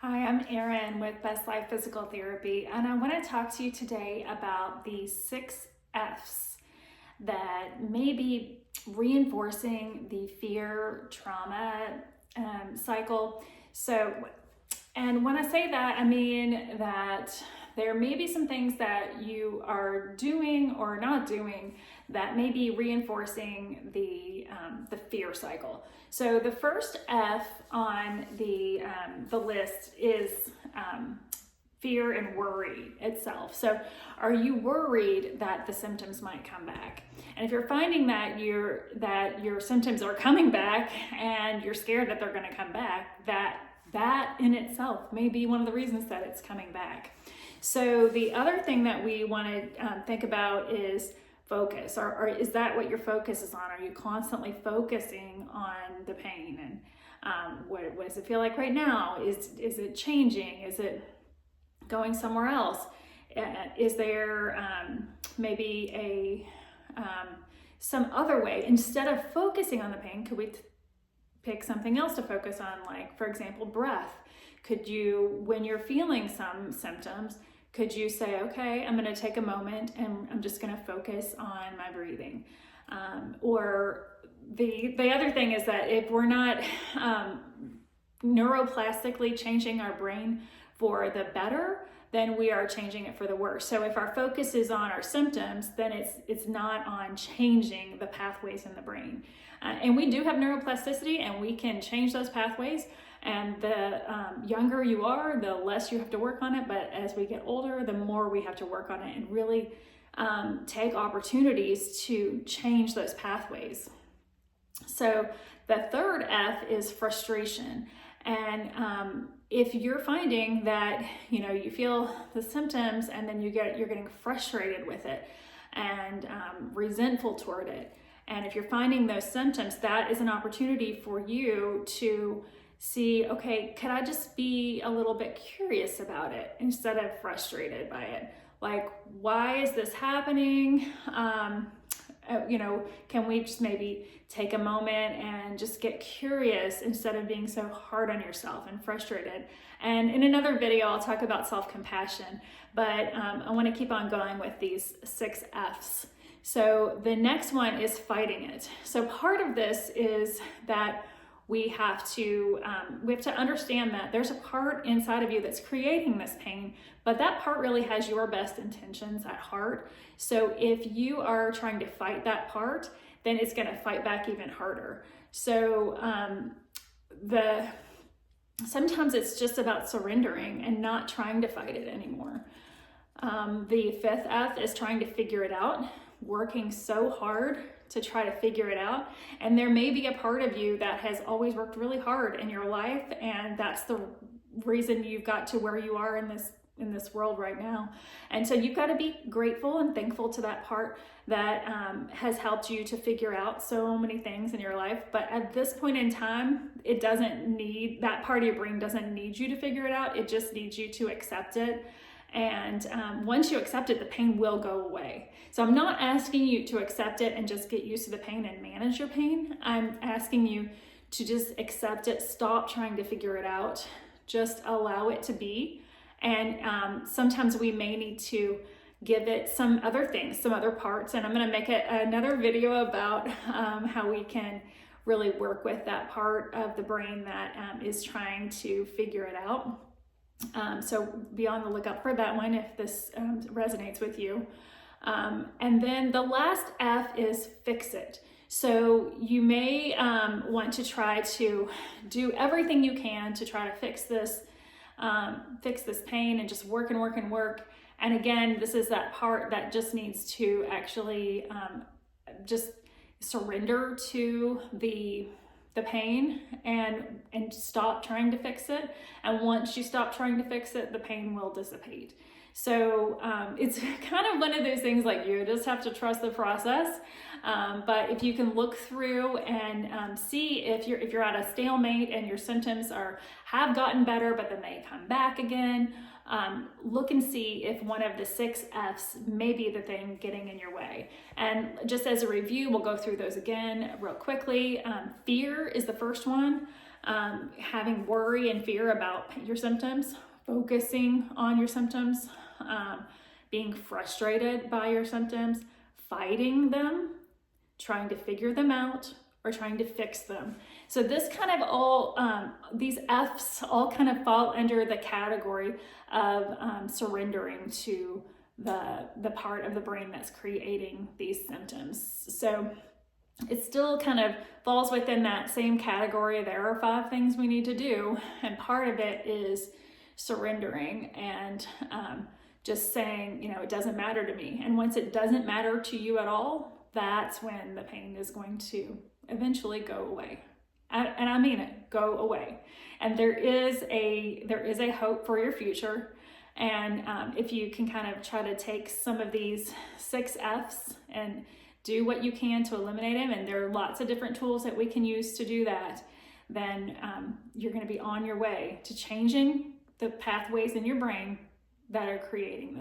Hi, I'm Erin with Best Life Physical Therapy, and I want to talk to you today about the 6 F's that may be reinforcing the fear trauma cycle. And when I say that, I mean that there may be some things that you are doing or not doing that may be reinforcing the fear cycle. So the first F on the list is fear and worry itself. So are you worried that the symptoms might come back? And if you're finding that your symptoms are coming back and you're scared that they're going to come back, that in itself may be one of the reasons that it's coming back. So the other thing that we want to think about is focus. Or is that what your focus is on? Are you constantly focusing on the pain? And what does it feel like right now? Is it changing? Is it going somewhere else? Is there maybe some other way? Instead of focusing on the pain, could we pick something else to focus on? Like, for example, breath. Could you, when you're feeling some symptoms, could you say, okay, I'm going to take a moment and I'm just going to focus on my breathing? Or the other thing is that if we're not neuroplastically changing our brain for the better, then we are changing it for the worse. So if our focus is on our symptoms, then it's not on changing the pathways in the brain. And we do have neuroplasticity, and we can change those pathways. And the younger you are, the less you have to work on it. But as we get older, the more we have to work on it and really take opportunities to change those pathways. So the third F is frustration. And if you're finding that you feel the symptoms and then you're getting frustrated with it and resentful toward it, and if you're finding those symptoms, that is an opportunity for you to see, okay, could I just be a little bit curious about it instead of frustrated by it? Like, why is this happening? Can we just maybe take a moment and just get curious instead of being so hard on yourself and frustrated? And in another video, I'll talk about self-compassion, but I want to keep on going with these 6 F's. So the next one is fighting it. So part of this is that we have to understand that there's a part inside of you that's creating this pain, but that part really has your best intentions at heart. So if you are trying to fight that part, then it's going to fight back even harder. So sometimes it's just about surrendering and not trying to fight it anymore. The 5th F is trying to figure it out, working so hard to try to figure it out. And there may be a part of you that has always worked really hard in your life, and that's the reason you've got to where you are in this world right now. And so you've got to be grateful and thankful to that part that has helped you to figure out so many things in your life. But at this point in time, that part of your brain doesn't need you to figure it out. It just needs you to accept it. And once you accept it, the pain will go away. So I'm not asking you to accept it and just get used to the pain and manage your pain. I'm asking you to just accept it, stop trying to figure it out, just allow it to be. And sometimes we may need to give it some other things, some other parts. And I'm going to make another video about how we can really work with that part of the brain that is trying to figure it out. So be on the lookout for that one if this resonates with you. And then the last F is fix it. So you may want to try to do everything you can to try to fix this pain and just work and work and work. And again, this is that part that just needs to actually just surrender to the pain and stop trying to fix it. And once you stop trying to fix it, the pain will dissipate. So it's kind of one of those things, like, you just have to trust the process. But if you can look through and see if you're at a stalemate and your symptoms have gotten better, but then they come back again, look and see if one of the 6 F's may be the thing getting in your way. And just as a review, we'll go through those again real quickly. Fear is the first one. having worry and fear about your symptoms, focusing on your symptoms, being frustrated by your symptoms, fighting them, trying to figure them out, or trying to fix them. So this kind of all, these F's all kind of fall under the category of surrendering to the part of the brain that's creating these symptoms. So it still kind of falls within that same category. There are 5 things we need to do, and part of it is surrendering and just saying, you know, it doesn't matter to me. And once it doesn't matter to you at all, that's when the pain is going to eventually go away. And I mean it, go away. And there is a hope for your future. And if you can kind of try to take some of these 6 F's and do what you can to eliminate them, and there are lots of different tools that we can use to do that, then you're going to be on your way to changing the pathways in your brain that are creating the